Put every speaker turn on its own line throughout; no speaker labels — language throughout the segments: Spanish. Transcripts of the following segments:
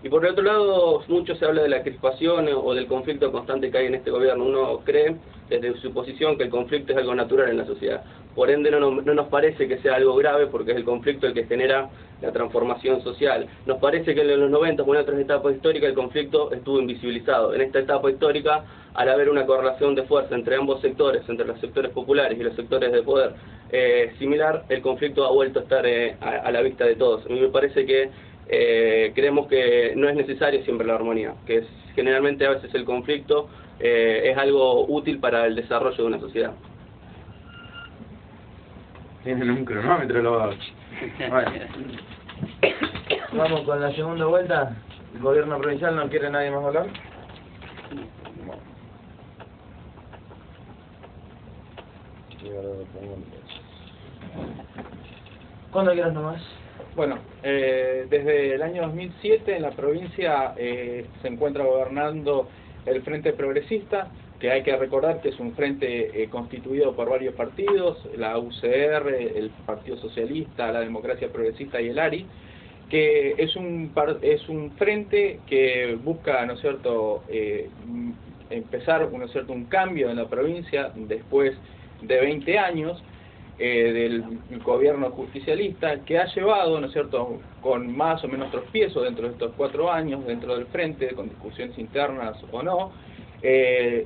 Y por el otro lado, mucho se habla de la crispación o del conflicto constante que hay en este gobierno. Uno cree, desde su posición, que el conflicto es algo natural en la sociedad. Por ende, no nos parece que sea algo grave, porque es el conflicto el que genera la transformación social. Nos parece que en los 90 o en otras etapas históricas el conflicto estuvo invisibilizado. En esta etapa histórica, al haber una correlación de fuerza entre ambos sectores, entre los sectores populares y los sectores de poder similar, el conflicto ha vuelto a estar a la vista de todos. A mí me parece que creemos que no es necesario siempre la armonía, que generalmente a veces el conflicto es algo útil para el desarrollo de una sociedad.
Tienen un cronómetro los dos. Bueno.
Vamos con la segunda vuelta. El gobierno provincial, ¿no quiere nadie más hablar? Cuando quieras nomás.
Bueno, desde el año 2007 en la provincia se encuentra gobernando el Frente Progresista, que hay que recordar que es un frente constituido por varios partidos, la UCR, el Partido Socialista, la Democracia Progresista y el ARI, que es un frente que busca, ¿no es cierto?, empezar, ¿no es cierto?, un cambio en la provincia después de 20 años del gobierno justicialista, que ha llevado, ¿no es cierto?, con más o menos tropiezos dentro de estos 4 años, dentro del frente, con discusiones internas o no,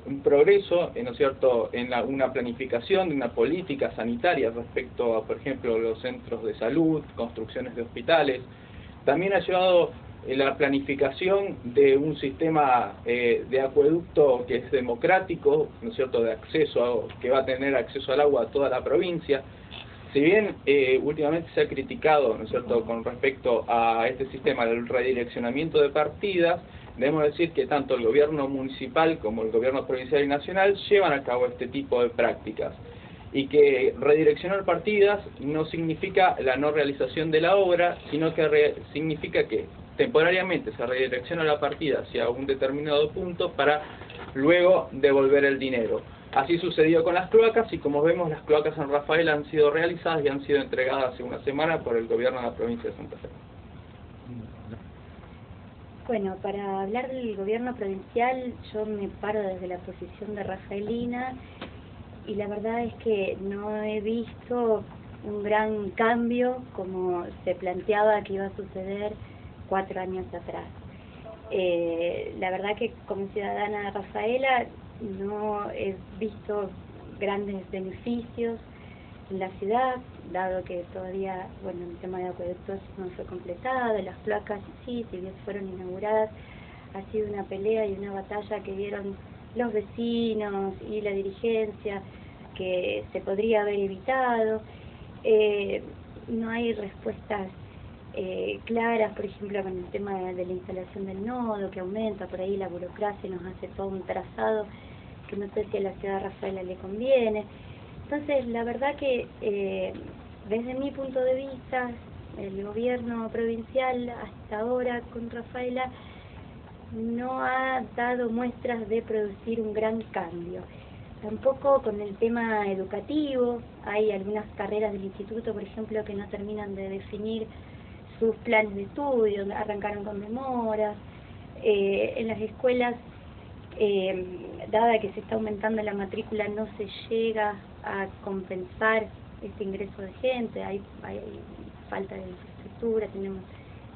un progreso, ¿no es cierto?, en una planificación de una política sanitaria respecto a, por ejemplo, los centros de salud, construcciones de hospitales. También ha llevado la planificación de un sistema de acueducto que es democrático, ¿no es cierto?, de acceso, que va a tener acceso al agua a toda la provincia. Si bien últimamente se ha criticado, ¿no es cierto?, con respecto a este sistema del redireccionamiento de partidas, debemos decir que tanto el gobierno municipal como el gobierno provincial y nacional llevan a cabo este tipo de prácticas. Y que redireccionar partidas no significa la no realización de la obra, sino que significa que temporariamente se redirecciona la partida hacia un determinado punto para luego devolver el dinero. Así sucedió con las cloacas, y como vemos, las cloacas en Rafaela han sido realizadas y han sido entregadas hace una semana por el gobierno de la provincia de Santa Fe.
Bueno, para hablar del gobierno provincial, yo me paro desde la posición de rafaelina, y la verdad es que no he visto un gran cambio como se planteaba que iba a suceder 4 años atrás. La verdad que como ciudadana de Rafaela no he visto grandes beneficios en la ciudad, dado que todavía, bueno, el tema de acueductos no fue completado, las placas sí, si bien fueron inauguradas, ha sido una pelea y una batalla que dieron los vecinos y la dirigencia, que se podría haber evitado. No hay respuestas claras, por ejemplo, con el tema de la instalación del nodo, que aumenta por ahí la burocracia, nos hace todo un trazado que no sé si a la ciudad de Rafaela le conviene. Entonces, la verdad que desde mi punto de vista, el gobierno provincial hasta ahora con Rafaela no ha dado muestras de producir un gran cambio. Tampoco con el tema educativo, hay algunas carreras del instituto, por ejemplo, que no terminan de definir sus planes de estudio, arrancaron con demoras. En las escuelas, dada que se está aumentando la matrícula, no se llega a compensar este ingreso de gente, hay falta de infraestructura, tenemos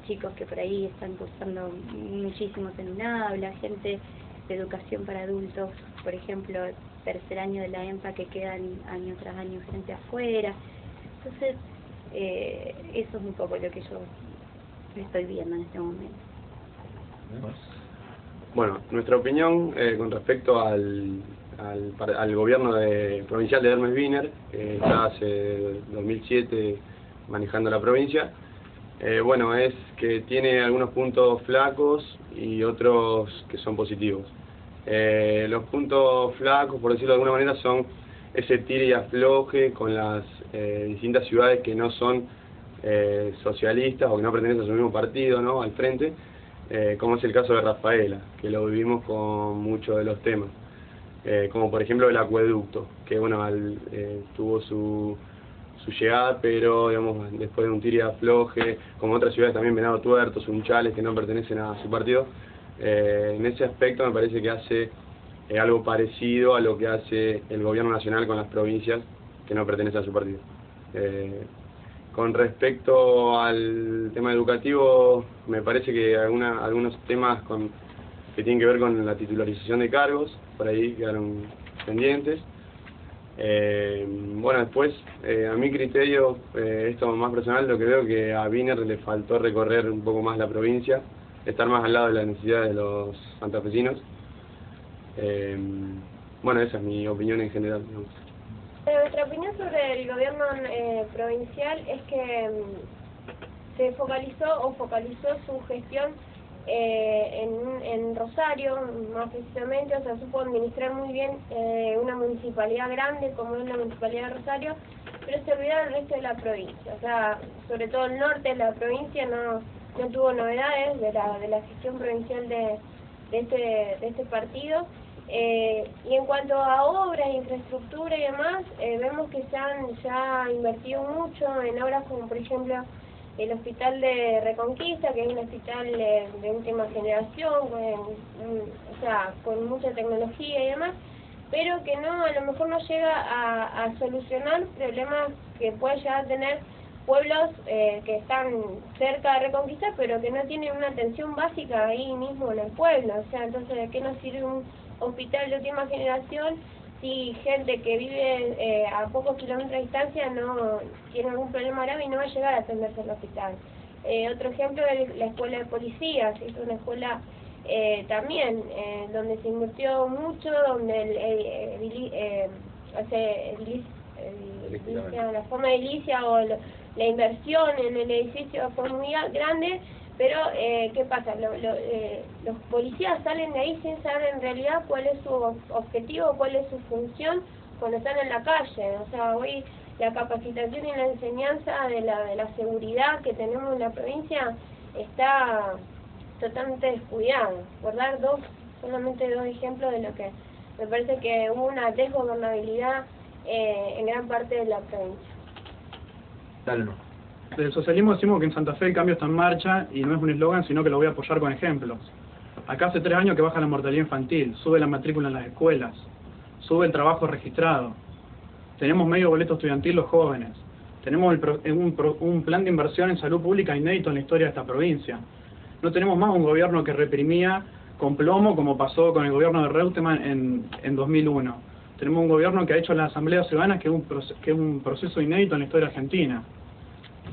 chicos que por ahí están cursando muchísimos en un aula, gente de educación para adultos, por ejemplo, tercer año de la EMPA que quedan año tras año gente afuera. Entonces, eso es un poco lo que yo estoy viendo en este momento.
Bueno, nuestra opinión con respecto al gobierno provincial de Hermes Wiener, que está hace 2007 manejando la provincia, bueno, es que tiene algunos puntos flacos y otros que son positivos. Los puntos flacos, por decirlo de alguna manera, son ese tire y afloje con las distintas ciudades que no son socialistas o que no pertenecen a su mismo partido, ¿no?, al frente, como es el caso de Rafaela, que lo vivimos con muchos de los temas, como por ejemplo el acueducto, que bueno, tuvo
su llegada, pero digamos después de un tira y afloje, como otras ciudades también, Venado Tuerto, Sunchales, que no pertenecen a su partido, en ese aspecto me parece que hace algo parecido a lo que hace el gobierno nacional con las provincias que no pertenecen a su partido. Con respecto al tema educativo, me parece que algunos temas que tienen que ver con la titularización de cargos, por ahí quedaron pendientes. Bueno, después, a mi criterio, esto más personal, lo que veo que a Wiener le faltó recorrer un poco más la provincia, estar más al lado de las necesidades de los santafesinos. Bueno, esa es mi opinión en general, digamos.
Nuestra opinión sobre el gobierno provincial es que se focalizó su gestión en Rosario, más precisamente, o sea, supo administrar muy bien una municipalidad grande como es la municipalidad de Rosario, pero se olvidaron el resto de la provincia, o sea, sobre todo el norte de la provincia no tuvo novedades de la gestión provincial de este partido. Y en cuanto a obras, infraestructura y demás, vemos que se ha invertido mucho en obras como por ejemplo el hospital de Reconquista, que es un hospital de última generación, con mucha tecnología y demás, pero que a lo mejor no llega a solucionar problemas que puede llegar a tener pueblos que están cerca de Reconquista, pero que no tienen una atención básica ahí mismo en el pueblo. O sea, entonces, ¿de qué nos sirve un hospital de última generación si gente que vive a pocos kilómetros de distancia no tiene algún problema grave y no va a llegar a atenderse al hospital? Otro ejemplo es la escuela de policías. Es una escuela también donde se invirtió mucho, donde la forma edilicia o la inversión en el edificio fue muy grande, pero ¿qué pasa? Los policías salen de ahí sin saber en realidad cuál es su objetivo, cuál es su función cuando están en la calle. O sea, hoy la capacitación y la enseñanza de la seguridad que tenemos en la provincia está totalmente descuidada. Por dar solamente dos ejemplos de lo que me parece que hubo una desgobernabilidad en gran parte de la provincia.
Dale, no.
Del socialismo decimos que en Santa Fe el cambio está en marcha y no es un eslogan, sino que lo voy a apoyar con ejemplos. Acá hace 3 años que baja la mortalidad infantil, sube la matrícula en las escuelas, sube el trabajo registrado, tenemos medio boleto estudiantil los jóvenes, tenemos un plan de inversión en salud pública inédito en la historia de esta provincia. No tenemos más un gobierno que reprimía con plomo como pasó con el gobierno de Reutemann en 2001. Tenemos un gobierno que ha hecho las asambleas ciudadanas que es un proceso inédito en la historia argentina.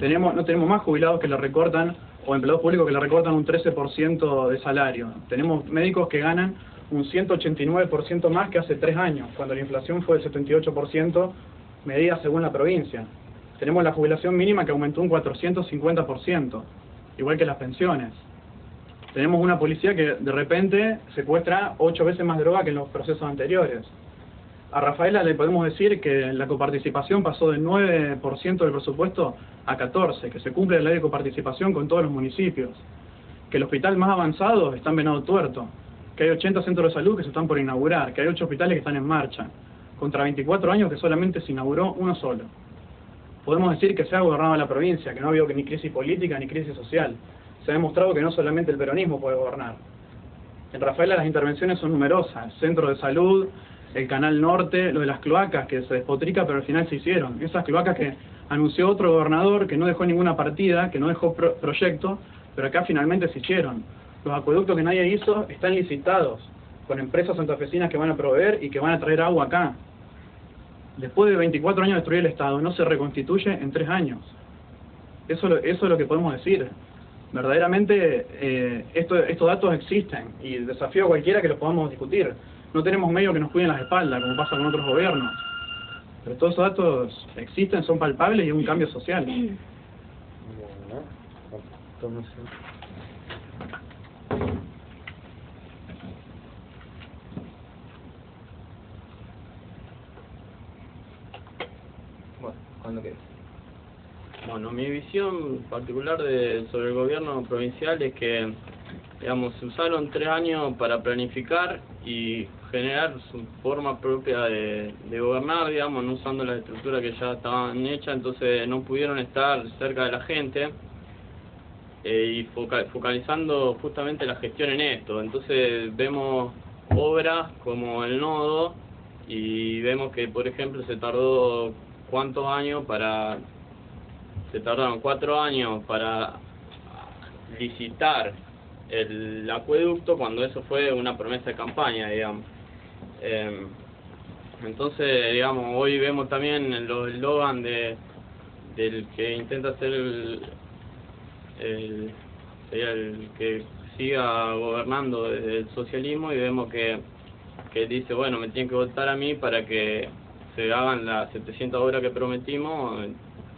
No tenemos más jubilados que le recortan, o empleados públicos que le recortan un 13% de salario. Tenemos médicos que ganan un 189% más que hace 3 años, cuando la inflación fue del 78%, medida según la provincia. Tenemos la jubilación mínima que aumentó un 450%, igual que las pensiones. Tenemos una policía que de repente secuestra 8 veces más droga que en los procesos anteriores. A Rafaela le podemos decir que la coparticipación pasó del 9% del presupuesto a 14%, que se cumple la ley de coparticipación con todos los municipios, que el hospital más avanzado está en Venado Tuerto, que hay 80 centros de salud que se están por inaugurar, que hay 8 hospitales que están en marcha, contra 24 años que solamente se inauguró uno solo. Podemos decir que se ha gobernado la provincia, que no ha habido ni crisis política ni crisis social. Se ha demostrado que no solamente el peronismo puede gobernar. En Rafaela las intervenciones son numerosas, centro de salud, el Canal Norte, lo de las cloacas, que se despotrica, pero al final se hicieron. Esas cloacas que anunció otro gobernador, que no dejó ninguna partida, que no dejó proyecto, pero acá finalmente se hicieron. Los acueductos que nadie hizo están licitados, con empresas santafesinas que van a proveer y que van a traer agua acá. Después de 24 años de destruir el Estado, no se reconstituye en 3 años. Eso es lo que podemos decir. Verdaderamente, estos datos existen, y desafío a cualquiera que los podamos discutir. No tenemos medios que nos cuiden las espaldas, como pasa con otros gobiernos. Pero todos esos datos existen, son palpables y es un cambio social.
Bueno, cuando quieras.
Bueno, mi visión particular sobre el gobierno provincial es que
digamos, se usaron 3 años para planificar y generar su forma propia de gobernar, digamos, no usando las estructuras que ya estaban hechas, entonces no pudieron estar cerca de la gente y focalizando justamente la gestión en esto. Entonces vemos obras como el nodo y vemos que, por ejemplo, se tardaron 4 años para licitar el acueducto, cuando eso fue una promesa de campaña, digamos. Entonces, digamos, hoy vemos también el eslogan del que intenta ser sería el que siga gobernando desde el socialismo, y vemos que dice, bueno, me tienen que votar a mí para que se hagan las 700 obras que prometimos,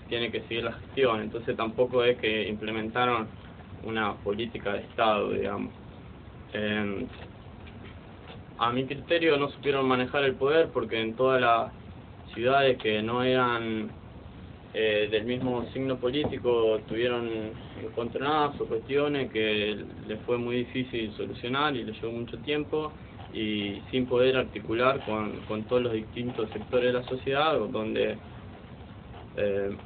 tiene que seguir la gestión. Entonces tampoco es que implementaron una política de Estado, digamos. A mi criterio no supieron manejar el poder, porque en todas las ciudades que no eran del mismo signo político tuvieron encontronazos o cuestiones que les fue muy difícil solucionar y les llevó mucho tiempo, y sin poder articular con todos los distintos sectores de la sociedad, donde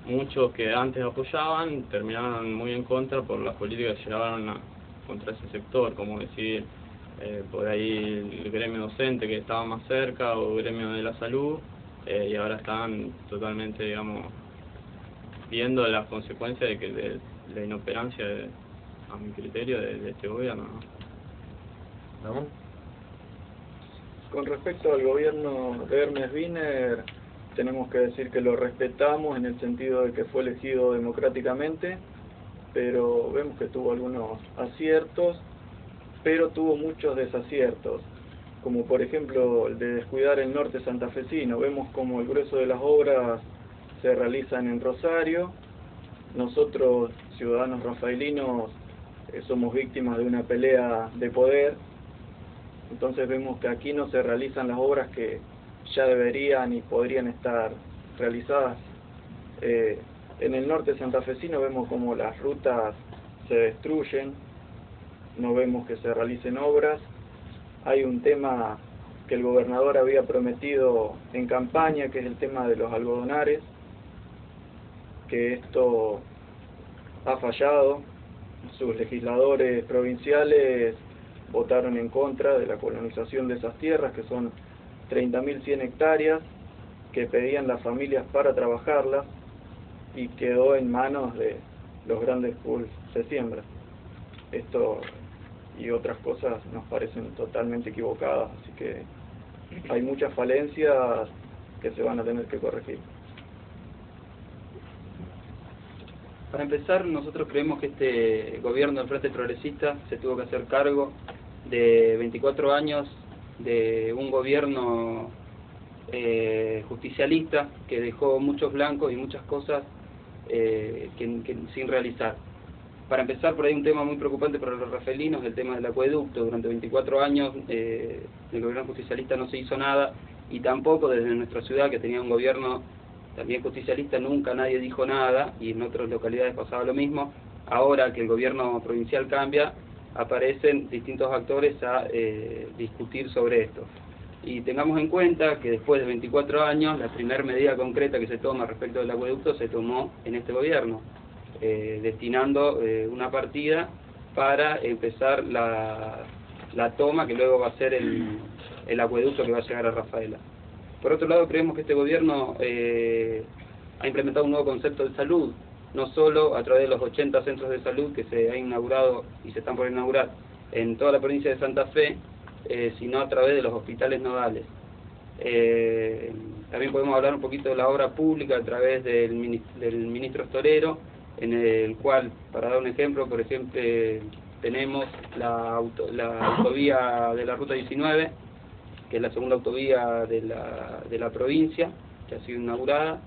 muchos que antes apoyaban terminaron muy en contra por las políticas que llevaron contra ese sector, como decir, por ahí el gremio docente que estaba más cerca, o gremio de la salud, y ahora están totalmente, digamos, viendo las consecuencias de la inoperancia, a mi criterio, de este gobierno, ¿no?
¿No?
Con respecto al gobierno de Hermes Wiener, tenemos que decir que lo respetamos en el sentido de que fue elegido democráticamente, pero vemos que tuvo algunos aciertos, pero tuvo muchos desaciertos, como por ejemplo el de descuidar el norte santafesino. Vemos como el grueso de las obras se realizan en Rosario. Nosotros, ciudadanos rafaelinos, somos víctimas de una pelea de poder, entonces vemos que aquí no se realizan las obras que ya deberían y podrían estar realizadas. En el norte santafesino vemos como las rutas se destruyen, no vemos que se realicen obras. Hay un tema que el gobernador había prometido en campaña, que es el tema de los algodonares, que esto ha fallado. Sus legisladores provinciales votaron en contra de la colonización de esas tierras, que son 30.100 hectáreas que pedían las familias para trabajarlas, y quedó en manos de los grandes pools de siembra. Esto y otras cosas nos parecen totalmente equivocadas, así que hay muchas falencias que se van a tener que corregir.
Para empezar, nosotros creemos que este gobierno del Frente Progresista se tuvo que hacer cargo de 24 años de un gobierno justicialista que dejó muchos blancos y muchas cosas sin realizar. Para empezar, por ahí un tema muy preocupante para los rafaelinos, el tema del acueducto. Durante 24 años el gobierno justicialista no se hizo nada, y tampoco desde nuestra ciudad, que tenía un gobierno también justicialista, nunca nadie dijo nada, y en otras localidades pasaba lo mismo. Ahora que el gobierno provincial cambia, aparecen distintos actores a discutir sobre esto. Y tengamos en cuenta que después de 24 años, la primera medida concreta que se toma respecto del acueducto se tomó en este gobierno, destinando una partida para empezar la toma que luego va a ser el acueducto que va a llegar a Rafaela. Por otro lado, creemos que este gobierno ha implementado un nuevo concepto de salud, no solo a través de los 80 centros de salud que se han inaugurado y se están por inaugurar en toda la provincia de Santa Fe, sino a través de los hospitales nodales. También podemos hablar un poquito de la obra pública a través del ministro Storero, en el cual, para dar un ejemplo, por ejemplo, tenemos la autovía de la Ruta 19, que es la segunda autovía de la provincia, que ha sido inaugurada.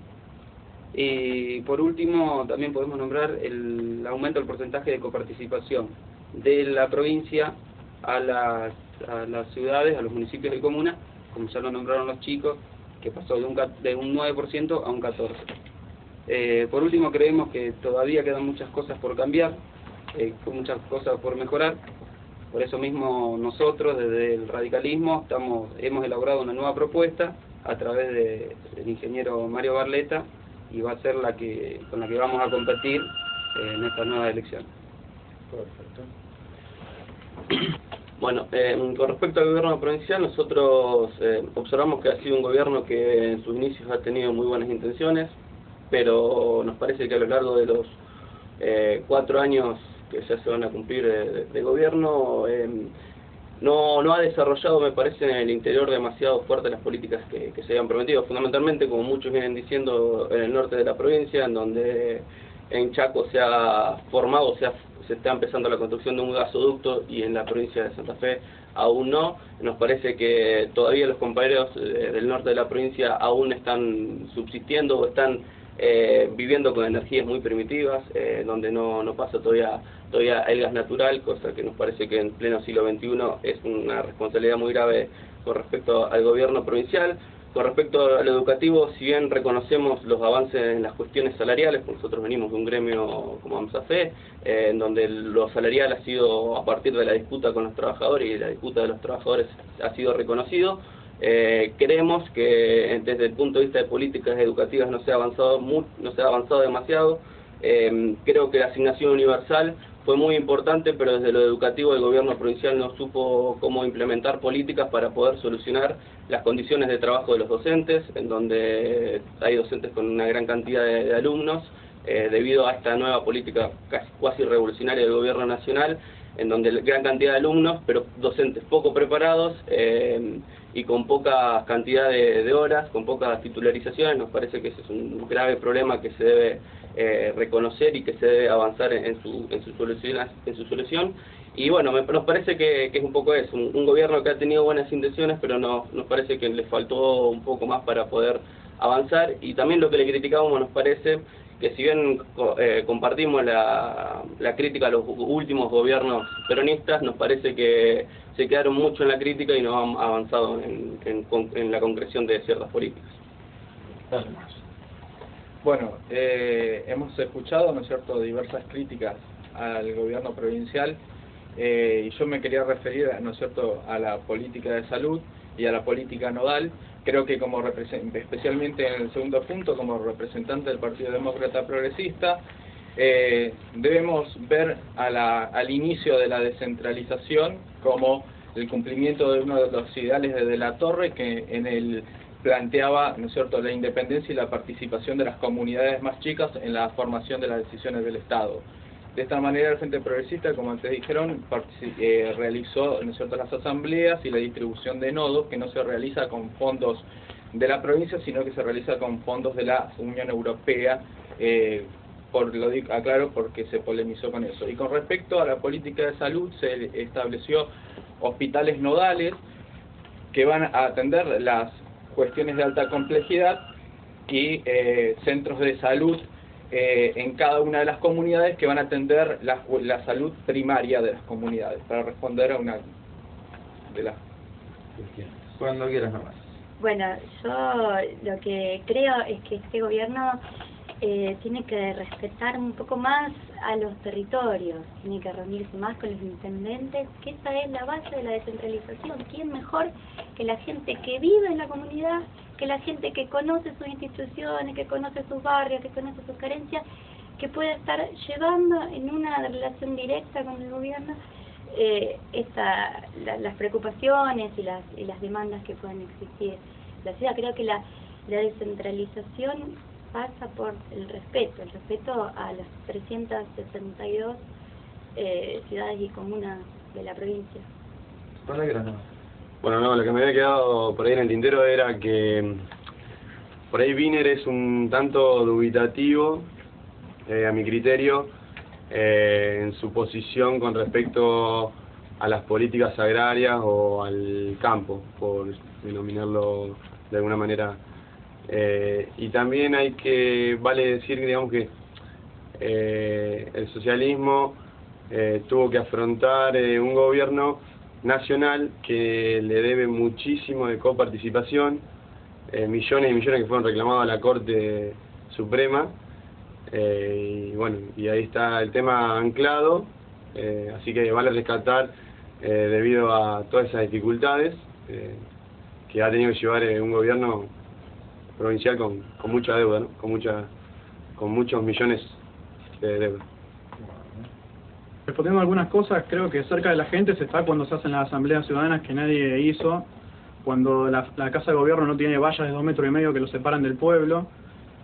Y por último, también podemos nombrar el aumento del porcentaje de coparticipación de la provincia a las ciudades, a los municipios y comunas, como ya lo nombraron los chicos, que pasó de un 9% a un 14%. Por último, creemos que todavía quedan muchas cosas por cambiar, muchas cosas por mejorar, Por eso mismo nosotros desde el radicalismo hemos elaborado una nueva propuesta a través del ingeniero Mario Barletta, y va a ser con la que vamos a competir en esta nueva elección.
Perfecto.
Bueno, con respecto al gobierno provincial, nosotros observamos que ha sido un gobierno que en sus inicios ha tenido muy buenas intenciones, pero nos parece que a lo largo de los 4 años que ya se van a cumplir de gobierno, no ha desarrollado, me parece, en el interior demasiado fuerte las políticas que se habían prometido, fundamentalmente, como muchos vienen diciendo, en el norte de la provincia, en donde en Chaco se ha formado, se está empezando la construcción de un gasoducto, y en la provincia de Santa Fe aún no. Nos parece que todavía los compañeros del norte de la provincia aún están subsistiendo o están viviendo con energías muy primitivas, donde no pasa todavía el gas natural, cosa que nos parece que en pleno siglo XXI es una responsabilidad muy grave con respecto al gobierno provincial. Con respecto al educativo, si bien reconocemos los avances en las cuestiones salariales, porque nosotros venimos de un gremio como AMSAFE, en donde lo salarial ha sido, a partir de la disputa con los trabajadores y la disputa de los trabajadores, ha sido reconocido, creemos que desde el punto de vista de políticas educativas no se ha avanzado demasiado. Creo que la asignación universal fue muy importante, pero desde lo educativo el gobierno provincial no supo cómo implementar políticas para poder solucionar las condiciones de trabajo de los docentes, en donde hay docentes con una gran cantidad de alumnos, debido a esta nueva política cuasi revolucionaria del gobierno nacional, en donde gran cantidad de alumnos, pero docentes poco preparados y con poca cantidad de horas, con pocas titularizaciones. Nos parece que ese es un grave problema que se debe reconocer y que se debe avanzar en su solución. Y bueno, nos parece que es un poco eso, un gobierno que ha tenido buenas intenciones, pero nos parece que le faltó un poco más para poder avanzar. Y también lo que le criticábamos, nos parece que si bien compartimos la crítica a los últimos gobiernos peronistas, nos parece que se quedaron mucho en la crítica y no han avanzado en la concreción de ciertas políticas.
Bueno, hemos escuchado, ¿no es cierto?, diversas críticas al gobierno provincial, y yo me quería referir, ¿no es cierto?, a la política de salud y a la política nodal. Creo que especialmente en el segundo punto, como representante del Partido Demócrata Progresista, debemos ver al inicio de la descentralización como el cumplimiento de uno de los ideales de la Torre, que en él planteaba, ¿no es cierto?, la independencia y la participación de las comunidades más chicas en la formación de las decisiones del Estado. De esta manera el Frente Progresista, como antes dijeron, realizó, ¿no es cierto?, las asambleas y la distribución de nodos, que no se realiza con fondos de la provincia, sino que se realiza con fondos de la Unión Europea, aclaro porque se polemizó con eso. Y con respecto a la política de salud, se estableció hospitales nodales que van a atender las cuestiones de alta complejidad y centros de salud en cada una de las comunidades que van a atender la salud primaria de las comunidades, para responder a una de las...
Cuando quieras nomás.
Bueno, yo lo que creo es que este gobierno tiene que respetar un poco más a los territorios, tiene que reunirse más con los intendentes, que esa es la base de la descentralización. ¿Quién mejor que la gente que vive en la comunidad, que la gente que conoce sus instituciones, que conoce sus barrios, que conoce sus carencias, que puede estar llevando en una relación directa con el gobierno las preocupaciones y las demandas que puedan existir en la ciudad? Creo que la descentralización pasa por el respeto a las 362 ciudades y comunas de la provincia.
Cuando quieras nomás.
Bueno, no, lo que me había quedado por ahí en el tintero era que por ahí Wiener es un tanto dubitativo, a mi criterio, en su posición con respecto a las políticas agrarias o al campo, por denominarlo de alguna manera. Y también vale decir, digamos, que el socialismo tuvo que afrontar un gobierno nacional que le debe muchísimo de coparticipación, millones y millones que fueron reclamados a la Corte Suprema, y bueno, y ahí está el tema anclado, así que vale rescatar debido a todas esas dificultades que ha tenido que llevar un gobierno provincial con mucha deuda, ¿no? con muchos millones de deuda.
Respondiendo a algunas cosas, creo que cerca de la gente se está cuando se hacen las asambleas ciudadanas que nadie hizo, cuando la Casa de Gobierno no tiene vallas de 2,5 metros que lo separan del pueblo.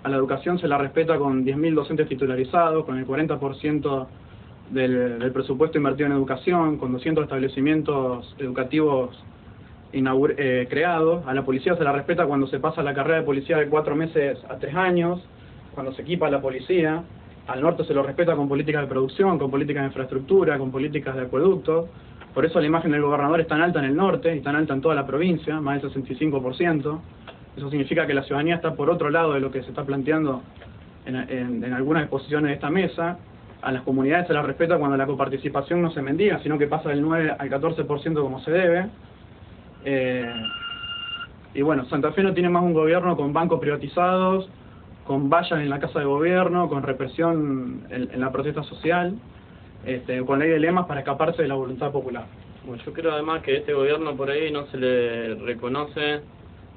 A la educación se la respeta con 10.000 docentes titularizados, con el 40% del presupuesto invertido en educación, con 200 establecimientos educativos creados. A la policía se la respeta cuando se pasa la carrera de policía de 4 meses a 3 años, cuando se equipa a la policía. Al norte se lo respeta con políticas de producción, con políticas de infraestructura, con políticas de acueductos. Por eso la imagen del gobernador es tan alta en el norte y tan alta en toda la provincia, más del 65%. Eso significa que la ciudadanía está por otro lado de lo que se está planteando en algunas exposiciones de esta mesa. A las comunidades se las respeta cuando la coparticipación no se mendiga, sino que pasa del 9 al 14% como se debe. Y bueno, Santa Fe no tiene más un gobierno con bancos privatizados, con vallas en la Casa de Gobierno, con represión en la protesta social, con ley de lemas para escaparse de la voluntad popular.
Bueno, yo creo además que este gobierno por ahí no se le reconoce,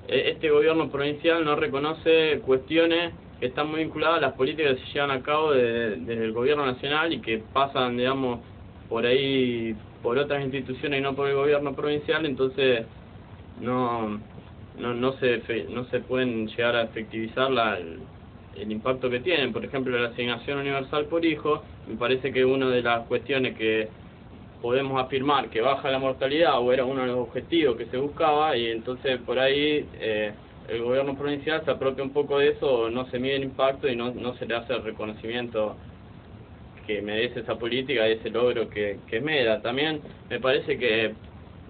este gobierno provincial no reconoce cuestiones que están muy vinculadas a las políticas que se llevan a cabo desde el gobierno nacional y que pasan, digamos, por ahí, por otras instituciones y no por el gobierno provincial. Entonces no se pueden llegar a efectivizar el impacto que tienen. Por ejemplo, la asignación universal por hijo, me parece que una de las cuestiones que podemos afirmar que baja la mortalidad, o era uno de los objetivos que se buscaba, y entonces por ahí el gobierno provincial se apropia un poco de eso, no se mide el impacto y no se le hace el reconocimiento que merece esa política y ese logro que me da. También me parece que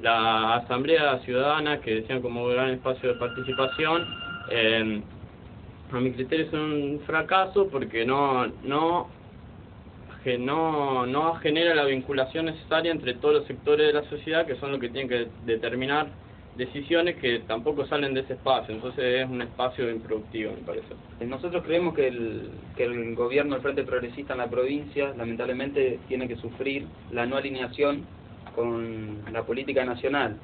la asamblea ciudadana, que decían como gran espacio de participación, a mi criterio es un fracaso porque no genera la vinculación necesaria entre todos los sectores de la sociedad, que son los que tienen que determinar decisiones que tampoco salen de ese espacio. Entonces es un espacio improductivo, me parece.
Nosotros creemos que el gobierno del Frente Progresista en la provincia lamentablemente tiene que sufrir la no alineación con la política nacional.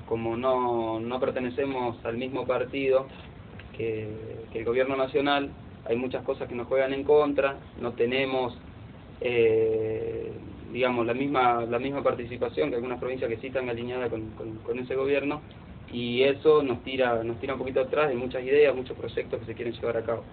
Como no pertenecemos al mismo partido que el gobierno nacional, hay muchas cosas que nos juegan en contra, no tenemos digamos la misma participación que algunas provincias que sí están alineadas con ese gobierno, y eso nos tira un poquito atrás de muchas ideas, muchos proyectos que se quieren llevar a cabo.